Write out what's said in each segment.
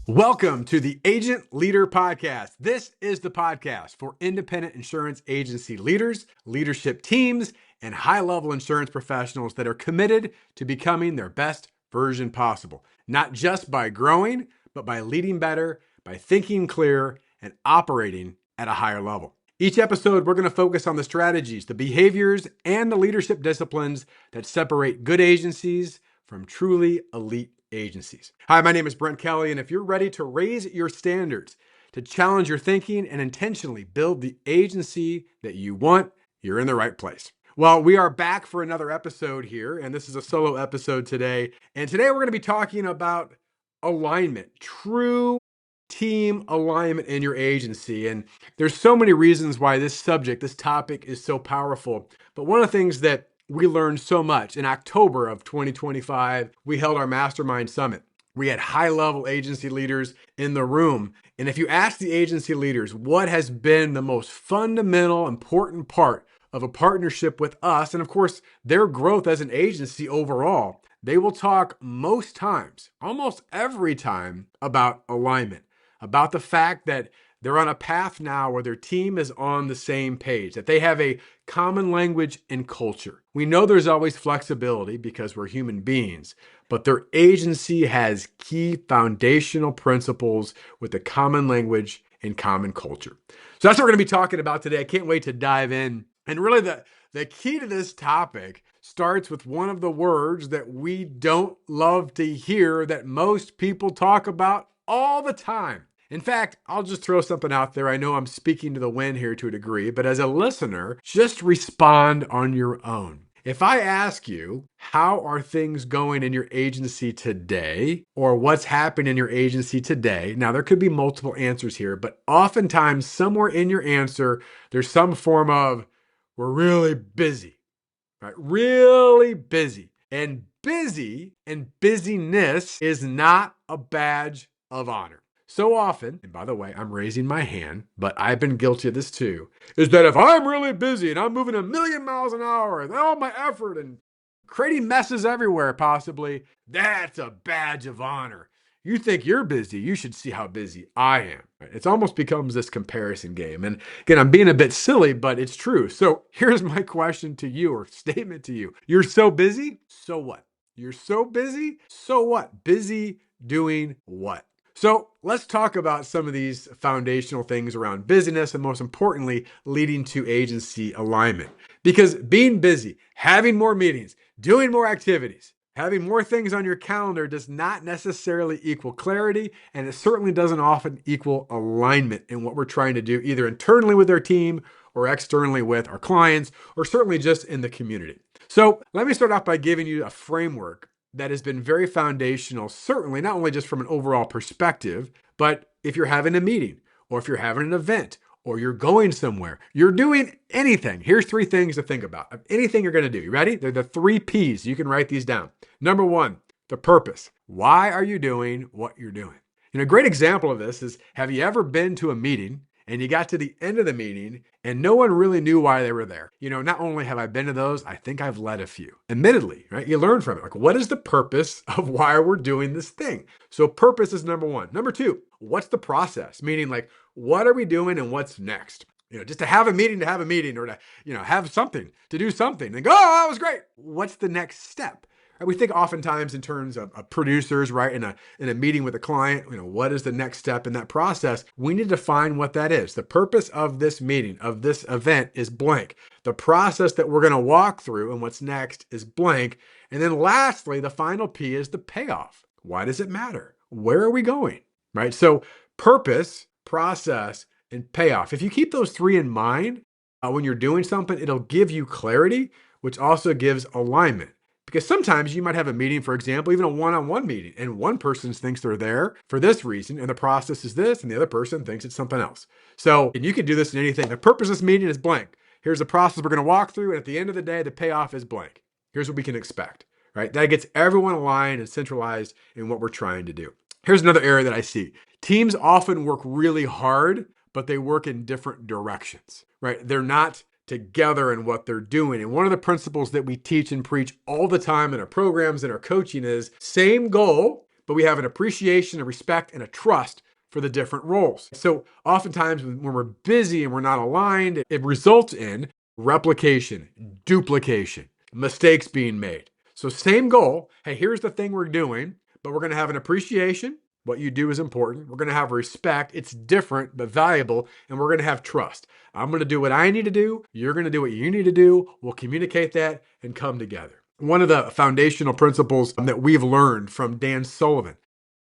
Welcome to the Agent Leader Podcast. This is the podcast for independent insurance agency leaders, leadership teams, and high-level insurance professionals that are committed to becoming their best version possible, not just by growing, but by leading better, by thinking clear, and operating at a higher level. Each episode, we're going to focus on the strategies, the behaviors, and the leadership disciplines that separate good agencies from truly elite agencies. Hi, my name is Brent Kelly, and if you're ready to raise your standards, to challenge your thinking, and intentionally build the agency that you want, you're in the right place. Well, we are back for another episode here, and this is a solo episode today. And today we're going to be talking about alignment, true team alignment in your agency. And there's so many reasons why this subject, this topic is so powerful. But one of the things that we learned so much in October of 2025, we held our Mastermind Summit. We had high-level agency leaders in the room. And if you ask the agency leaders what has been the most fundamental, important part of a partnership with us, and of course, their growth as an agency overall, they will talk most times, almost every time, about alignment, about the fact that they're on a path now where their team is on the same page, that they have a common language and culture. We know there's always flexibility because we're human beings, but their agency has key foundational principles with a common language and common culture. So that's what we're going to be talking about today. I can't wait to dive in. And really the key to this topic starts with one of the words that we don't love to hear that most people talk about all the time. In fact, I'll just throw something out there. I know I'm speaking to the wind here to a degree, but as a listener, just respond on your own. If I ask you, how are things going in your agency today, or what's happening in your agency today? Now, there could be multiple answers here, but oftentimes somewhere in your answer, there's some form of, we're really busy, right? Really busy. And busy and busyness is not a badge of honor. So often, and by the way, I'm raising my hand, but I've been guilty of this too, is that if I'm really busy and I'm moving 1,000,000 miles an hour and all my effort and creating messes everywhere possibly, that's a badge of honor. You think you're busy, you should see how busy I am. It almost becomes this comparison game. And again, I'm being a bit silly, but it's true. So here's my question to you, or statement to you. You're so busy, so what? You're so busy, so what? Busy doing what? So let's talk about some of these foundational things around busyness and most importantly, leading to agency alignment. Because being busy, having more meetings, doing more activities, having more things on your calendar does not necessarily equal clarity, and it certainly doesn't often equal alignment in what we're trying to do, either internally with our team or externally with our clients, or certainly just in the community. So let me start off by giving you a framework that has been very foundational, certainly not only just from an overall perspective, but if you're having a meeting, or if you're having an event, or you're going somewhere, you're doing anything. Here's 3 things to think about. Of anything you're going to do. You ready? They're the 3 P's. You can write these down. Number 1, the purpose. Why are you doing what you're doing? A great example of this is, have you ever been to a meeting and you got to the end of the meeting and no one really knew why they were there? Not only have I been to those, I think I've led a few. Admittedly, right? You learn from it. Like, what is the purpose of why we're doing this thing? So purpose is number 1. Number 2, what's the process? Meaning, like, what are we doing and what's next? Just to have a meeting, or to, have something, to do something and go, oh, that was great. What's the next step? Right? We think oftentimes in terms of producers, right? In a meeting with a client, what is the next step in that process? We need to find what that is. The purpose of this meeting, of this event, is blank. The process that we're going to walk through and what's next is blank. And then lastly, the final P is the payoff. Why does it matter? Where are we going? Right? So purpose, process, and payoff. If you keep those 3 in mind when you're doing something, it'll give you clarity, which also gives alignment. Because sometimes you might have a meeting, for example, even a one-on-one meeting, and one person thinks they're there for this reason, and the process is this, and the other person thinks it's something else. So, and you can do this in anything. The purpose of this meeting is blank. Here's the process we're going to walk through, and at the end of the day, the payoff is blank. Here's what we can expect, right? That gets everyone aligned and centralized in what we're trying to do. Here's another area that I see. Teams often work really hard, but they work in different directions, right? They're not together in what they're doing. And one of the principles that we teach and preach all the time in our programs and our coaching is same goal, but we have an appreciation, a respect, and a trust for the different roles. So oftentimes when we're busy and we're not aligned, it results in replication, duplication, mistakes being made. So same goal. Hey, here's the thing we're doing, but we're going to have an appreciation. What you do is important. We're going to have respect. It's different, but valuable. And we're going to have trust. I'm going to do what I need to do. You're going to do what you need to do. We'll communicate that and come together. One of the foundational principles that we've learned from Dan Sullivan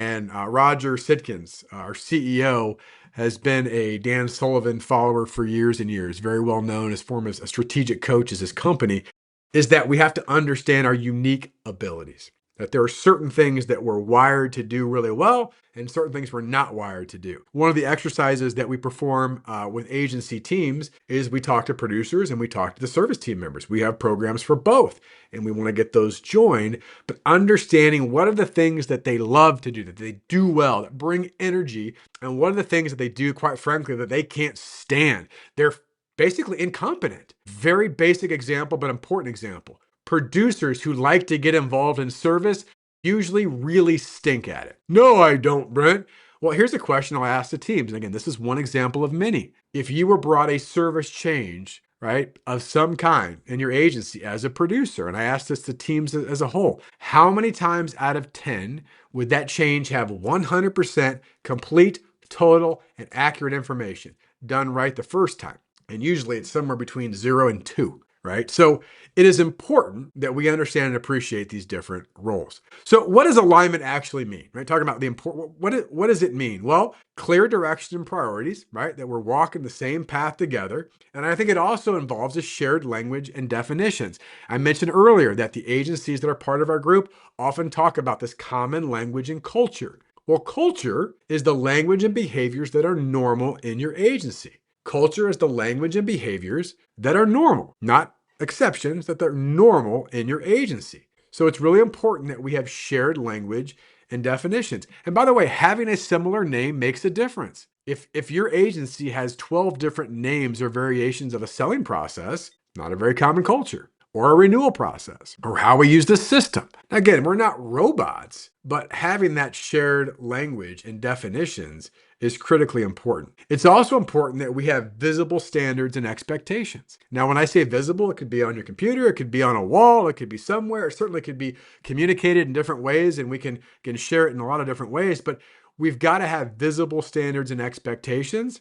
and Roger Sitkins, our CEO, has been a Dan Sullivan follower for years and years, very well known as form as a strategic coach as his company, is that we have to understand our unique abilities. That there are certain things that we're wired to do really well and certain things we're not wired to do. One of the exercises that we perform with agency teams is we talk to producers and we talk to the service team members. We have programs for both and we want to get those joined, but understanding what are the things that they love to do, that they do well, that bring energy, and what are the things that they do, quite frankly, that they can't stand. They're basically incompetent. Very basic example, but important example. Producers who like to get involved in service usually really stink at it. No, I don't, Brent. Well, here's a question I'll ask the teams. And again, this is one example of many. If you were brought a service change, right, of some kind in your agency as a producer, and I asked this to teams as a whole, how many times out of 10 would that change have 100% complete, total, and accurate information done right the first time? And usually it's somewhere between 0 and 2. Right? So it is important that we understand and appreciate these different roles. So what does alignment actually mean? Right? Talking about the important, what does it mean? Well, clear direction and priorities, right? That we're walking the same path together. And I think it also involves a shared language and definitions. I mentioned earlier that the agencies that are part of our group often talk about this common language and culture. Well, culture is the language and behaviors that are normal in your agency. Culture is the language and behaviors that are normal, not exceptions, that they're normal in your agency. So it's really important that we have shared language and definitions. And by the way, having a similar name makes a difference. If your agency has 12 different names or variations of a selling process, not a very common culture, or a renewal process, or how we use the system. Again, we're not robots, but having that shared language and definitions is critically important. It's also important that we have visible standards and expectations. Now, when I say visible, it could be on your computer, it could be on a wall, it could be somewhere, it certainly could be communicated in different ways, and we can share it in a lot of different ways, but we've got to have visible standards and expectations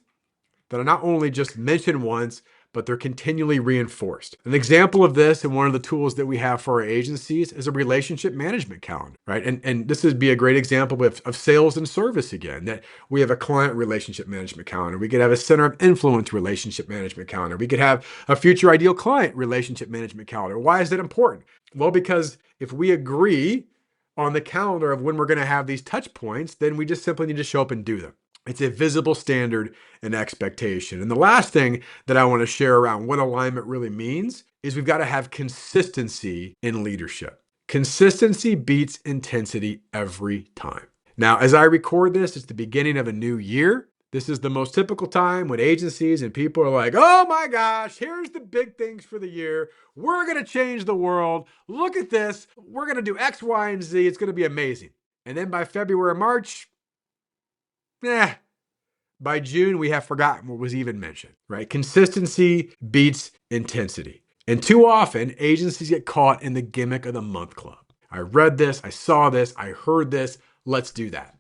that are not only just mentioned once, but they're continually reinforced. An example of this and one of the tools that we have for our agencies is a relationship management calendar, right? And this would be a great example of sales and service again, that we have a client relationship management calendar. We could have a center of influence relationship management calendar. We could have a future ideal client relationship management calendar. Why is that important? Well, because if we agree on the calendar of when we're going to have these touch points, then we just simply need to show up and do them. It's a visible standard and expectation. And the last thing that I want to share around what alignment really means is we've got to have consistency in leadership. Consistency beats intensity every time. Now, as I record this, it's the beginning of a new year. This is the most typical time when agencies and people are like, oh my gosh, here's the big things for the year. We're going to change the world. Look at this. We're going to do X, Y, and Z. It's going to be amazing. And then by February, March, by June, we have forgotten what was even mentioned, right? Consistency beats intensity. And too often, agencies get caught in the gimmick of the month club. I read this, I saw this, I heard this, let's do that.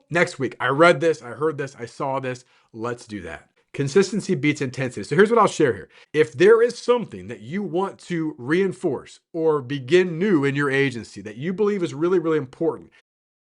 Next week, I read this, I heard this, I saw this, let's do that. Consistency beats intensity. So here's what I'll share here. If there is something that you want to reinforce or begin new in your agency that you believe is really, really important,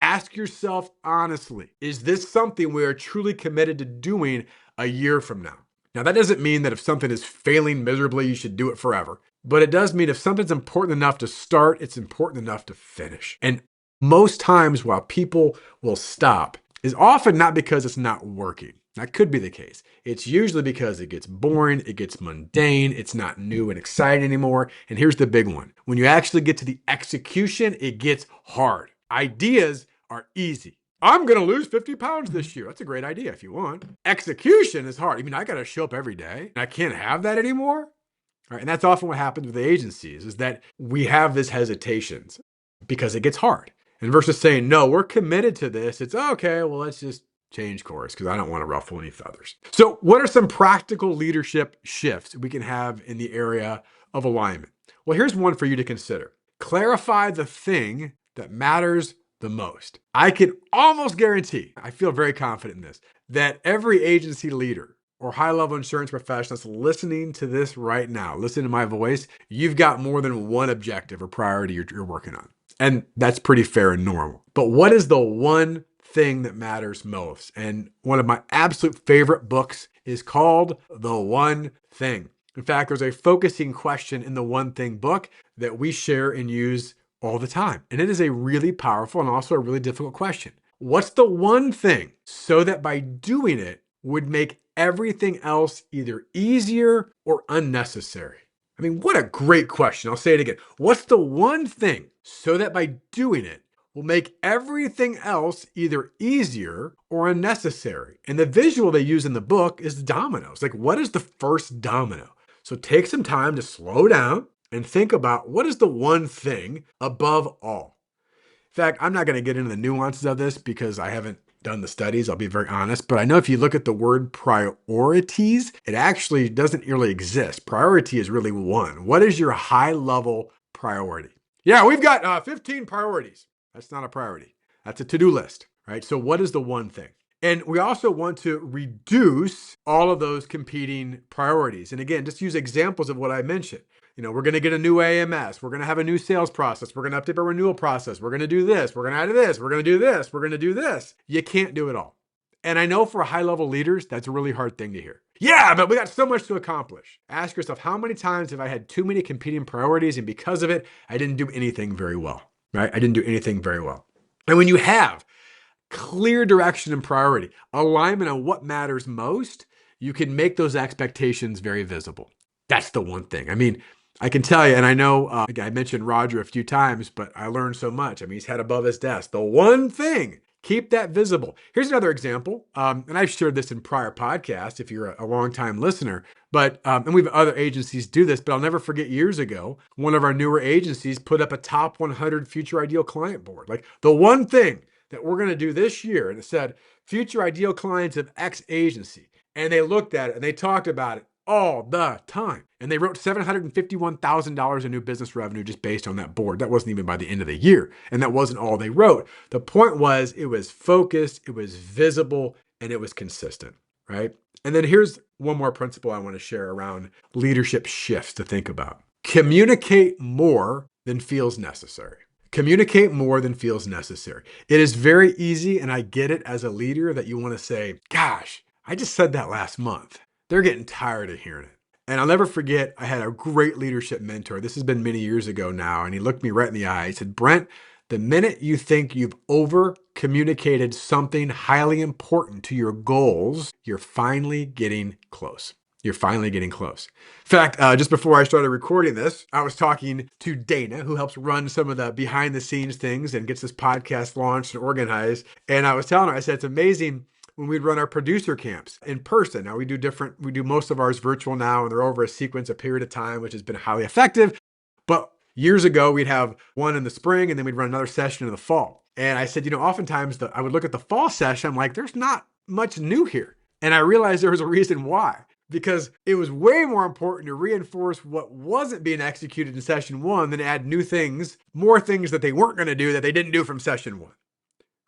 ask yourself honestly, is this something we are truly committed to doing a year from now? Now, that doesn't mean that if something is failing miserably, you should do it forever. But it does mean if something's important enough to start, it's important enough to finish. And most times while people will stop is often not because it's not working. That could be the case. It's usually because it gets boring, it gets mundane, it's not new and exciting anymore. And here's the big one. When you actually get to the execution, it gets hard. Ideas are easy. I'm going to lose 50 pounds this year. That's a great idea if you want. Execution is hard. I mean, I got to show up every day and I can't have that anymore. All right, and that's often what happens with the agencies is that we have this hesitations because it gets hard. And versus saying, no, we're committed to this, it's okay, well, let's just change course because I don't want to ruffle any feathers. So, what are some practical leadership shifts we can have in the area of alignment? Well, here's one for you to consider. Clarify the thing that matters the most. I can almost guarantee, I feel very confident in this, that every agency leader or high-level insurance professional that's listening to this right now, listen to my voice, you've got more than one objective or priority you're working on. And that's pretty fair and normal. But what is the one thing that matters most? And one of my absolute favorite books is called The One Thing. In fact, there's a focusing question in the One Thing book that we share and use all the time. And it is a really powerful and also a really difficult question. What's the one thing so that by doing it would make everything else either easier or unnecessary? I mean, what a great question. I'll say it again. What's the one thing so that by doing it will make everything else either easier or unnecessary? And the visual they use in the book is dominoes. Like, what is the first domino? So take some time to slow down and think about what is the one thing above all. In fact, I'm not going to get into the nuances of this because I haven't done the studies, I'll be very honest, but I know if you look at the word priorities, it actually doesn't really exist. Priority is really one. What is your high level priority? Yeah, we've got 15 priorities. That's not a priority. That's a to-do list, right? So what is the one thing? And we also want to reduce all of those competing priorities. And again, just use examples of what I mentioned. We're going to get a new AMS. We're going to have a new sales process. We're going to update our renewal process. We're going to do this. We're going to add this. We're going to do this. We're going to do this. You can't do it all. And I know for high-level leaders, that's a really hard thing to hear. Yeah, but we got so much to accomplish. Ask yourself, how many times have I had too many competing priorities, and because of it, I didn't do anything very well, right? I didn't do anything very well. And when you have clear direction and priority, alignment on what matters most, you can make those expectations very visible. That's the one thing. I mean, I can tell you, and I know I mentioned Roger a few times, but I learned so much. I mean, he's head above his desk. The one thing, keep that visible. Here's another example, and I've shared this in prior podcasts if you're a longtime listener, but and we've other agencies do this, but I'll never forget years ago, one of our newer agencies put up a top 100 future ideal client board. Like the one thing that we're going to do this year, and it said future ideal clients of X agency. And they looked at it and they talked about it all the time. And they wrote $751,000 in new business revenue just based on that board. That wasn't even by the end of the year. And that wasn't all they wrote. The point was it was focused, it was visible, and it was consistent, right? And then here's one more principle I want to share around leadership shifts to think about. Communicate more than feels necessary. Communicate more than feels necessary. It is very easy, and I get it as a leader, that you want to say, gosh, I just said that last month. They're getting tired of hearing it. And I'll never forget, I had a great leadership mentor. This has been many years ago now. And he looked me right in the eye. He said, Brent, the minute you think you've over communicated something highly important to your goals, you're finally getting close. You're finally getting close. In fact, just before I started recording this, I was talking to Dana, who helps run some of the behind the scenes things and gets this podcast launched and organized. And I was telling her, I said, it's amazing when we'd run our producer camps in person. Now we do most of ours virtual now, and they're over a period of time, which has been highly effective. But years ago, we'd have one in the spring and then we'd run another session in the fall. And I said, oftentimes I would look at the fall session, I'm like, there's not much new here. And I realized there was a reason why. Because it was way more important to reinforce what wasn't being executed in session one than add new things, more things that they weren't going to do that they didn't do from session one,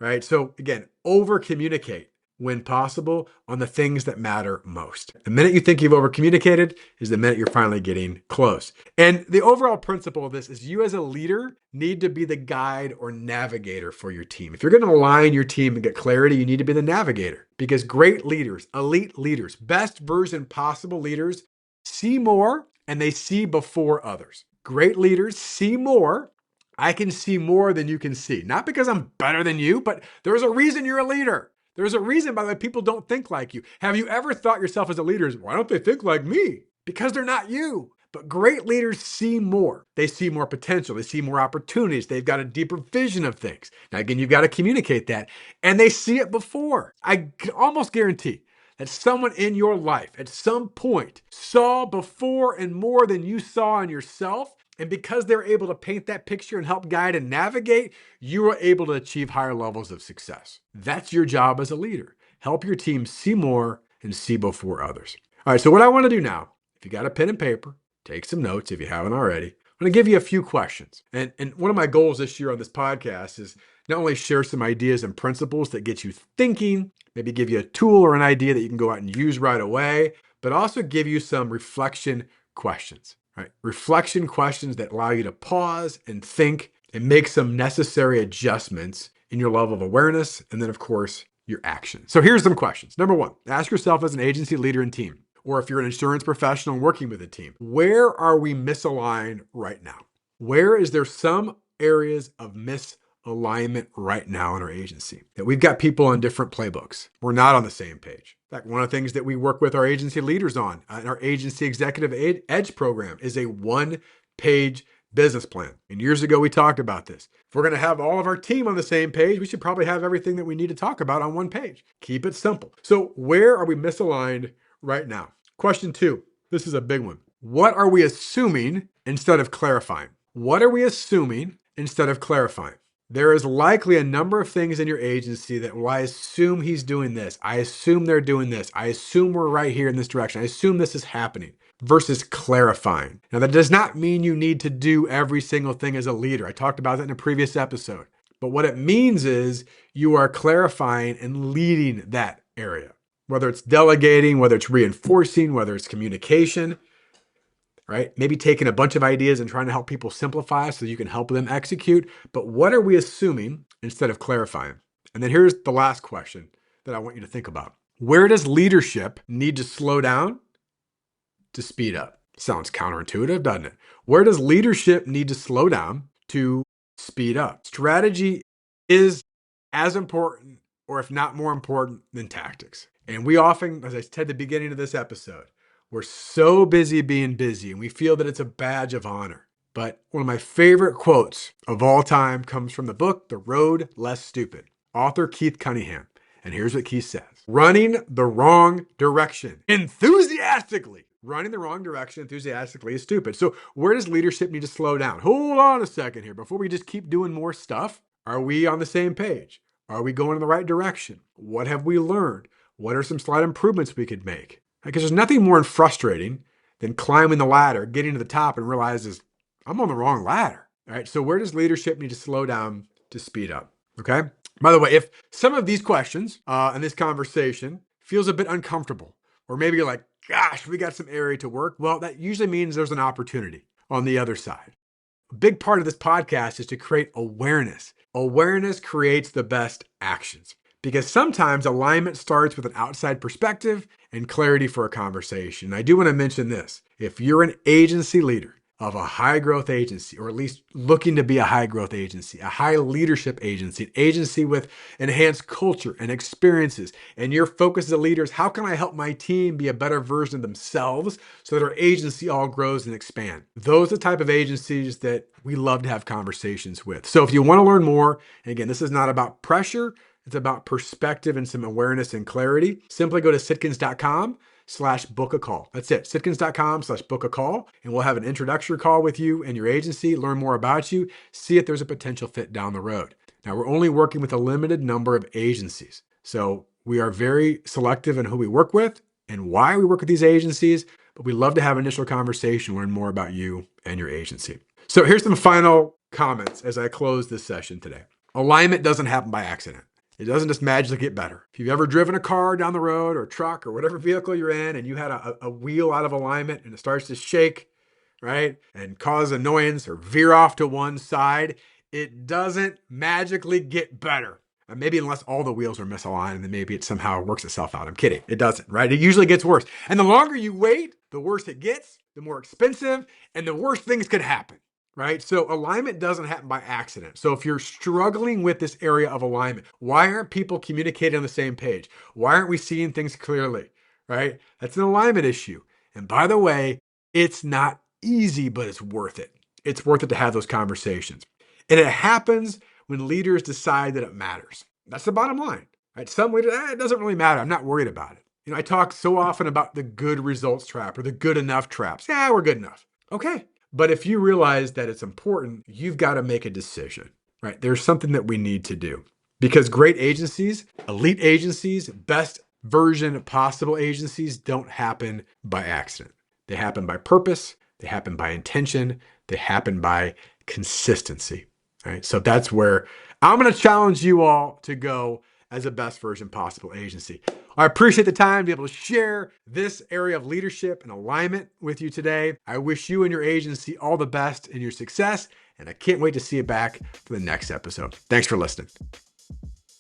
right? So again, over communicate when possible on the things that matter most. The minute you think you've over communicated is the minute you're finally getting close. And the overall principle of this is you as a leader need to be the guide or navigator for your team. If you're going to align your team and get clarity, you need to be the navigator, because great leaders, elite leaders, best version possible leaders see more and they see before others. Great leaders see more. I can see more than you can see. Not because I'm better than you, but there's a reason you're a leader. There's a reason, by the way, people don't think like you. Have you ever thought yourself as a leader, why don't they think like me? Because they're not you. But great leaders see more. They see more potential. They see more opportunities. They've got a deeper vision of things. Now, again, you've got to communicate that. And they see it before. I can almost guarantee that someone in your life at some point saw before and more than you saw in yourself. And because they're able to paint that picture and help guide and navigate, you are able to achieve higher levels of success. That's your job as a leader. Help your team see more and see before others. All right, so what I want to do now, if you got a pen and paper, take some notes if you haven't already. I'm going to give you a few questions. And one of my goals this year on this podcast is not only share some ideas and principles that get you thinking, maybe give you a tool or an idea that you can go out and use right away, but also give you some reflection questions, right? Reflection questions that allow you to pause and think and make some necessary adjustments in your level of awareness. And then, of course, your action. So here's some questions. Number one, ask yourself as an agency leader and team, or if you're an insurance professional working with a team, where are we misaligned right now? Where is there some areas of misalignment right now in our agency that we've got people on different playbooks? We're not on the same page. In fact, one of the things that we work with our agency leaders on in our agency executive edge program is a one-page business plan. And years ago, we talked about this. If we're going to have all of our team on the same page, we should probably have everything that we need to talk about on one page. Keep it simple. So where are we misaligned right now? Question two. This is a big one. What are we assuming instead of clarifying? What are we assuming instead of clarifying? There is likely a number of things in your agency that, well, I assume he's doing this. I assume they're doing this. I assume we're right here in this direction. I assume this is happening versus clarifying. Now, that does not mean you need to do every single thing as a leader. I talked about that in a previous episode. But what it means is you are clarifying and leading that area, whether it's delegating, whether it's reinforcing, whether it's communication, right? Maybe taking a bunch of ideas and trying to help people simplify so you can help them execute. But what are we assuming instead of clarifying? And then here's the last question that I want you to think about. Where does leadership need to slow down to speed up? Sounds counterintuitive, doesn't it? Where does leadership need to slow down to speed up? Strategy is as important, or if not more important, than tactics. And we often, as I said at the beginning of this episode, we're so busy being busy and we feel that it's a badge of honor. But one of my favorite quotes of all time comes from the book, The Road Less Stupid, author Keith Cunningham. And here's what Keith says: running the wrong direction enthusiastically. Running the wrong direction enthusiastically is stupid. So where does leadership need to slow down? Hold on a second here. Before we just keep doing more stuff, are we on the same page? Are we going in the right direction? What have we learned? What are some slight improvements we could make? Because there's nothing more frustrating than climbing the ladder, getting to the top and realizes I'm on the wrong ladder. All right. So where does leadership need to slow down to speed up? Okay. By the way, if some of these questions and this conversation feels a bit uncomfortable, or maybe you're like, gosh, we got some area to work, well, that usually means there's an opportunity on the other side. A big part of this podcast is to create awareness. Awareness creates the best actions, because sometimes alignment starts with an outside perspective and clarity for a conversation. I do want to mention this. If you're an agency leader of a high growth agency, or at least looking to be a high growth agency, a high leadership agency, an agency with enhanced culture and experiences, and your focus as a leader is how can I help my team be a better version of themselves so that our agency all grows and expand? Those are the type of agencies that we love to have conversations with. So if you want to learn more, and again, this is not about pressure, it's about perspective and some awareness and clarity. Simply go to sitkins.com/book a call. That's it. sitkins.com/book a call. And we'll have an introductory call with you and your agency, learn more about you, see if there's a potential fit down the road. Now, we're only working with a limited number of agencies. So we are very selective in who we work with and why we work with these agencies, but we love to have an initial conversation, learn more about you and your agency. So here's some final comments as I close this session today. Alignment doesn't happen by accident. It doesn't just magically get better. If you've ever driven a car down the road or a truck or whatever vehicle you're in and you had a wheel out of alignment and it starts to shake, right, and cause annoyance or veer off to one side, it doesn't magically get better. And maybe unless all the wheels are misaligned, and then maybe it somehow works itself out. I'm kidding. It doesn't, right? It usually gets worse. And the longer you wait, the worse it gets, the more expensive, and the worse things could happen. Right? So alignment doesn't happen by accident. So if you're struggling with this area of alignment, why aren't people communicating on the same page? Why aren't we seeing things clearly? Right? That's an alignment issue. And by the way, it's not easy, but it's worth it. It's worth it to have those conversations. And it happens when leaders decide that it matters. That's the bottom line. Right? Some leaders, it doesn't really matter. I'm not worried about it. I talk so often about the good results trap or the good enough traps. Yeah, we're good enough. Okay. But if you realize that it's important, you've got to make a decision, right? There's something that we need to do because great agencies, elite agencies, best version possible agencies don't happen by accident. They happen by purpose. They happen by intention. They happen by consistency, right? So that's where I'm going to challenge you all to go as a best version possible agency. I appreciate the time to be able to share this area of leadership and alignment with you today. I wish you and your agency all the best in your success, and I can't wait to see you back for the next episode. Thanks for listening.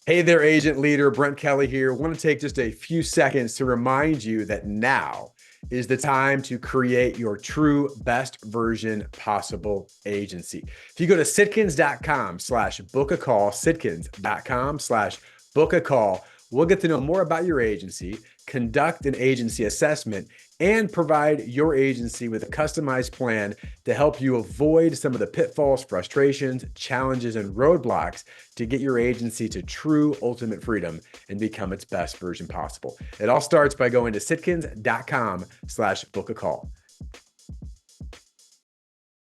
Hey there, agent leader. Brent Kelly here. I want to take just a few seconds to remind you that now is the time to create your true best version possible agency. If you go to sitkins.com/book a call, sitkins.com/book a call, we'll get to know more about your agency, conduct an agency assessment, and provide your agency with a customized plan to help you avoid some of the pitfalls, frustrations, challenges, and roadblocks to get your agency to true ultimate freedom and become its best version possible. It all starts by going to sitkins.com/book a call.